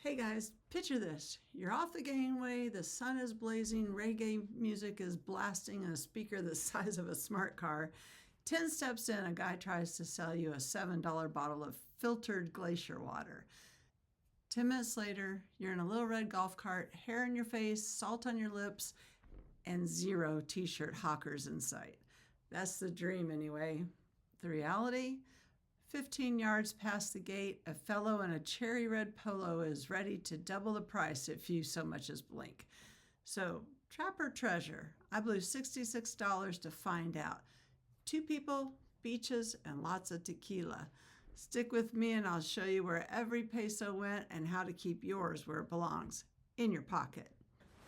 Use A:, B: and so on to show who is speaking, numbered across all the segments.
A: Hey guys, picture this. You're off the gangway, the sun is blazing, reggae music is blasting in a speaker the size of a smart car. 10 steps in, a guy tries to sell you a $7 bottle of filtered glacier water. 10 minutes later, you're in a little red golf cart, hair in your face, salt on your lips, and 0 t-shirt hawkers in sight. That's the dream anyway. The reality? 15 yards past the gate, a fellow in a cherry red polo is ready to double the price if you so much as blink. So, trap or treasure? I blew $66 to find out. 2 people, beaches, and lots of tequila. Stick with me and I'll show you where every peso went and how to keep yours where it belongs, in your pocket.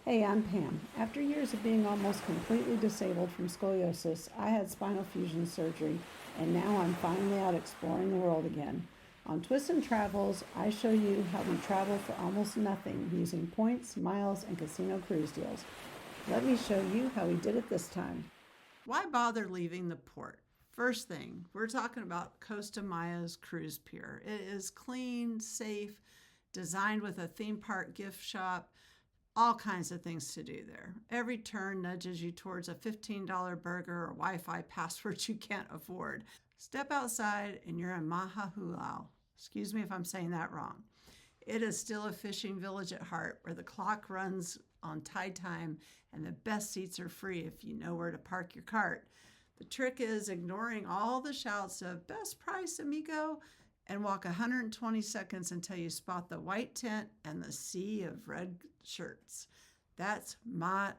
B: Hey, I'm Pam. After years of being almost completely disabled from scoliosis, I had spinal fusion surgery, and now I'm finally out exploring the world again. On Twists and Travels, I show you how we travel for almost nothing using points, miles, and casino cruise deals. Let me show you how we did it this time.
A: Why bother leaving the port? First thing, we're talking about Costa Maya's cruise pier. It is clean, safe, designed with a theme park gift shop. All kinds of things to do there. Every turn nudges you towards a $15 burger or Wi-Fi password you can't afford. Step outside and you're in Mahahulau. Excuse me if I'm saying that wrong. It is still a fishing village at heart where the clock runs on tide time and the best seats are free if you know where to park your cart. The trick is ignoring all the shouts of best price, amigo, and walk 120 seconds until you spot the white tent and the sea of red shirts. That's Maya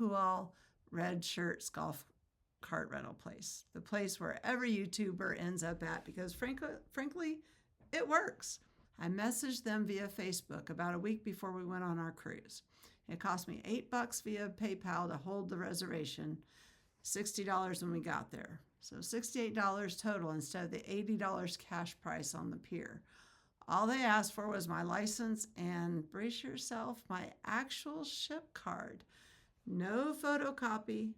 A: Hual Red Shirts Golf Cart Rental Place. The place where every YouTuber ends up at because frankly, it works. I messaged them via Facebook about a week before we went on our cruise. It cost me $8 via PayPal to hold the reservation, $60 when we got there. So $68 total instead of the $80 cash price on the pier. All they asked for was my license and, brace yourself, my actual ship card. No photocopy.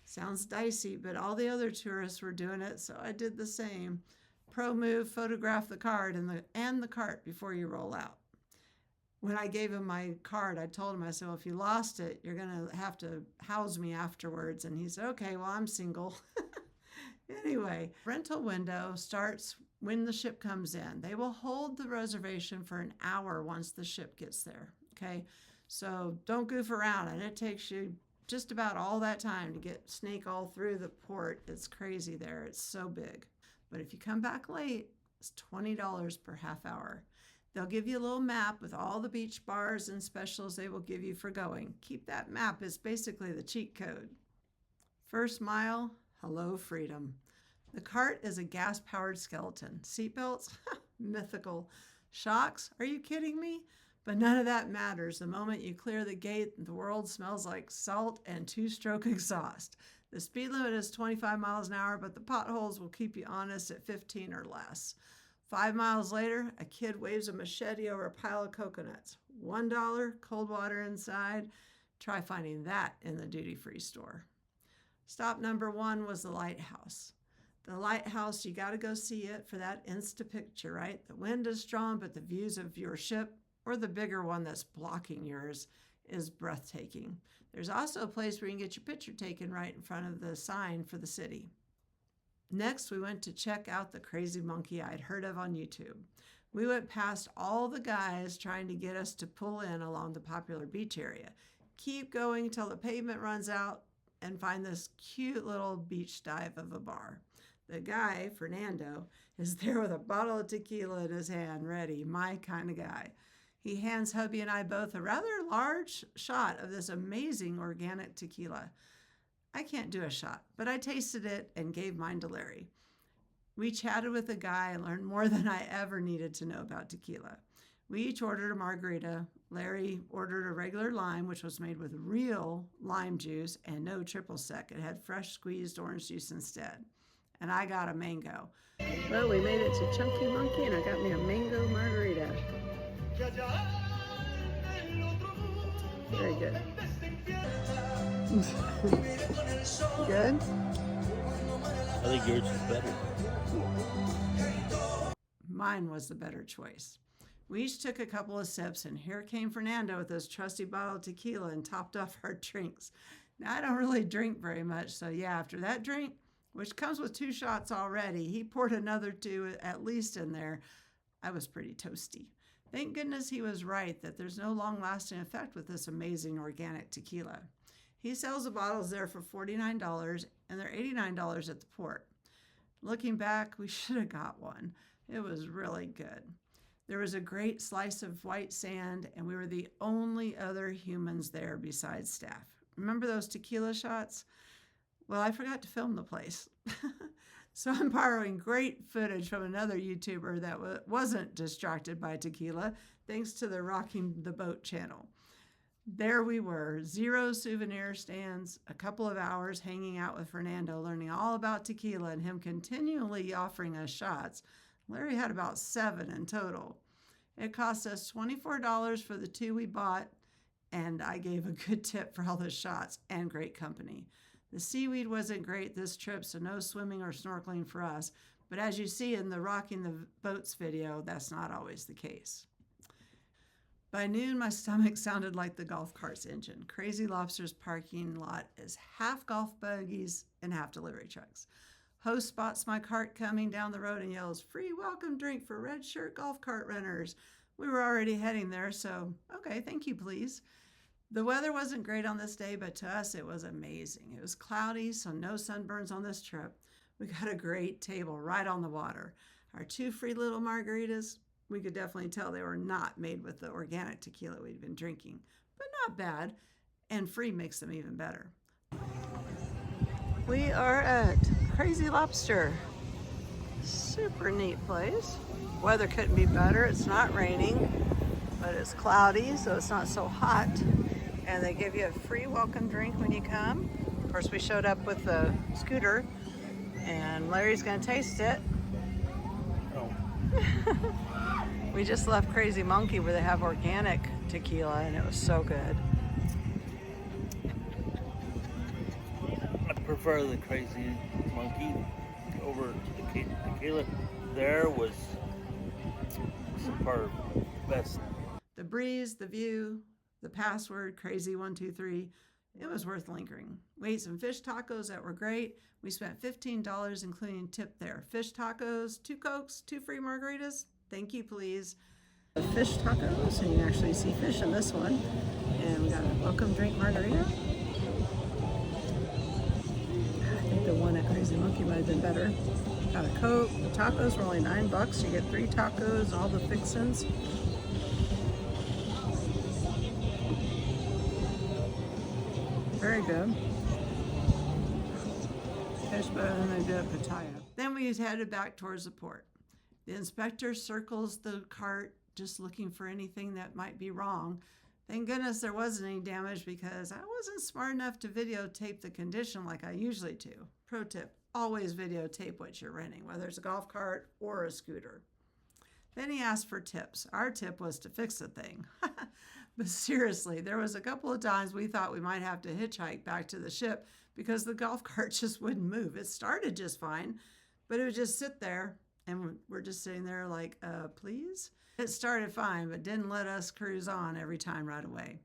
A: Sounds dicey, but all the other tourists were doing it, so I did the same. Pro move, photograph the card and the cart before you roll out. When I gave him my card, I told him, I said, well, if you lost it, you're going to have to house me afterwards. And he said, okay, well, I'm single. Anyway, rental window starts when the ship comes in. They will hold the reservation for an hour once the ship gets there, okay? So don't goof around, and it takes you just about all that time to snake all through the port. It's crazy there. It's so big. But if you come back late, it's $20 per half hour. They'll give you a little map with all the beach bars and specials they will give you for going. Keep that map. It's basically the cheat code. First mile, hello, freedom. The cart is a gas-powered skeleton. Seatbelts? Mythical. Shocks? Are you kidding me? But none of that matters. The moment you clear the gate, the world smells like salt and 2-stroke exhaust. The speed limit is 25 miles an hour, but the potholes will keep you honest at 15 or less. 5 miles later, a kid waves a machete over a pile of coconuts. $1, cold water inside. Try finding that in the duty-free store. Stop number 1 was the lighthouse. The lighthouse, you got to go see it for that Insta picture, right? The wind is strong, but the views of your ship, or the bigger one that's blocking yours, is breathtaking. There's also a place where you can get your picture taken right in front of the sign for the city. Next, we went to check out the crazy monkey I'd heard of on YouTube. We went past all the guys trying to get us to pull in along the popular beach area. Keep going till the pavement runs out and find this cute little beach dive of a bar. The guy, Fernando, is there with a bottle of tequila in his hand, ready, my kind of guy. He hands hubby and I both a rather large shot of this amazing organic tequila. I can't do a shot, but I tasted it and gave mine to Larry. We chatted with the guy and learned more than I ever needed to know about tequila. We each ordered a margarita. Larry ordered a regular lime, which was made with real lime juice and no triple sec. It had fresh squeezed orange juice instead. And I got a mango.
B: Well, we made it to Chunky Monkey, and I got me a mango margarita. Very good. Good?
C: I think yours is better.
A: Mine was the better choice. We each took a couple of sips, and here came Fernando with his trusty bottle of tequila and topped off our drinks. Now, I don't really drink very much, so yeah, after that drink, which comes with 2 shots already, he poured another 2 at least in there. I was pretty toasty. Thank goodness he was right that there's no long-lasting effect with this amazing organic tequila. He sells the bottles there for $49, and they're $89 at the port. Looking back, we should have got one. It was really good. There was a great slice of white sand, and we were the only other humans there besides staff. Remember those tequila shots? Well, I forgot to film the place. So I'm borrowing great footage from another YouTuber that wasn't distracted by tequila, thanks to the Rocking the Boat channel. There we were, 0 souvenir stands, a couple of hours hanging out with Fernando, learning all about tequila and him continually offering us shots. Larry had about 7 in total. It cost us $24 for the 2 we bought, and I gave a good tip for all the shots and great company. The seaweed wasn't great this trip, so no swimming or snorkeling for us. But as you see in the Rocking the Boats video, that's not always the case. By noon, my stomach sounded like the golf cart's engine. Crazy Lobster's parking lot is half golf buggies and half delivery trucks. Host spots my cart coming down the road and yells, "Free welcome drink for red shirt golf cart runners." We were already heading there, so okay, thank you, please. The weather wasn't great on this day, but to us it was amazing. It was cloudy, so no sunburns on this trip. We got a great table right on the water. Our 2 free little margaritas, we could definitely tell they were not made with the organic tequila we'd been drinking, but not bad, and free makes them even better. We are at Crazy Lobster. Super neat place. Weather couldn't be better. It's not raining, but it's cloudy, so it's not so hot. And they give you a free welcome drink when you come. Of course, we showed up with the scooter, and Larry's gonna taste it.
C: Oh.
A: We just left Crazy Monkey where they have organic tequila, and it was so good.
C: I prefer the Crazy Monkey over the tequila. There was superb. Best.
A: The breeze, the view, the password, crazy123, it was worth lingering. We ate some fish tacos that were great. We spent $15 including tip there. Fish tacos, 2 Cokes, 2 free margaritas. Thank you, please. The fish tacos, and you can actually see fish in this one. And we got a welcome drink margarita. I think the one at Crazy Monkey might have been better. Got a Coke. The tacos were only $9. You get 3 tacos and all the fixins. Very good. Tastes better than they did at Pattaya. Then we headed back towards the port. The inspector circles the cart, just looking for anything that might be wrong. Thank goodness there wasn't any damage because I wasn't smart enough to videotape the condition like I usually do. Pro tip, always videotape what you're renting, whether it's a golf cart or a scooter. Then he asked for tips. Our tip was to fix the thing. But seriously, there was a couple of times we thought we might have to hitchhike back to the ship because the golf cart just wouldn't move. It started just fine, but it would just sit there, and we're just sitting there like, please? It started fine, but didn't let us cruise on every time right away.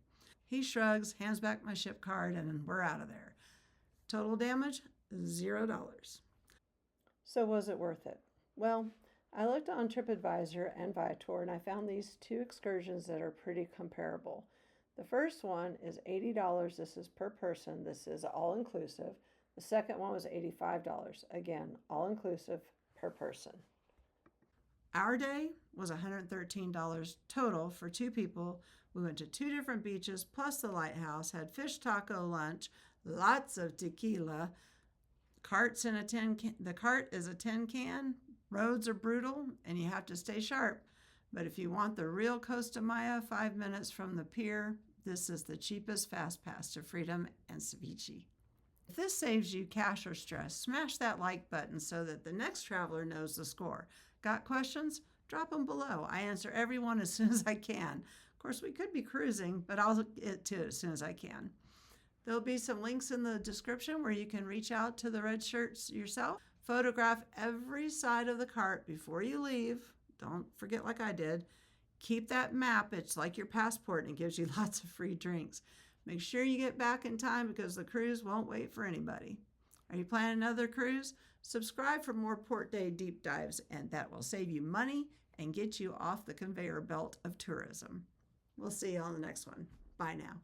A: He shrugs, hands back my ship card, and we're out of there. Total damage, $0. So was it worth it? Well, I looked on TripAdvisor and Viator, and I found these 2 excursions that are pretty comparable. The first one is $80. This is per person. This is all-inclusive. The second one was $85. Again, all-inclusive per person. Our day was $113 total for 2 people. We went to 2 different beaches, plus the lighthouse, had fish taco lunch, lots of tequila. The cart is a tin can. Roads are brutal, and you have to stay sharp. But if you want the real Costa Maya, 5 minutes from the pier, this is the cheapest fast pass to freedom and ceviche. If this saves you cash or stress, smash that like button so that the next traveler knows the score. Got questions? Drop them below. I answer everyone as soon as I can. Of course, we could be cruising, but I'll get to it as soon as I can. There'll be some links in the description where you can reach out to the red shirts yourself. Photograph every side of the cart before you leave. Don't forget like I did. Keep that map. It's like your passport and it gives you lots of free drinks. Make sure you get back in time because the cruise won't wait for anybody. Are you planning another cruise? Subscribe for more Port Day deep dives, and that will save you money and get you off the conveyor belt of tourism. We'll see you on the next one. Bye now.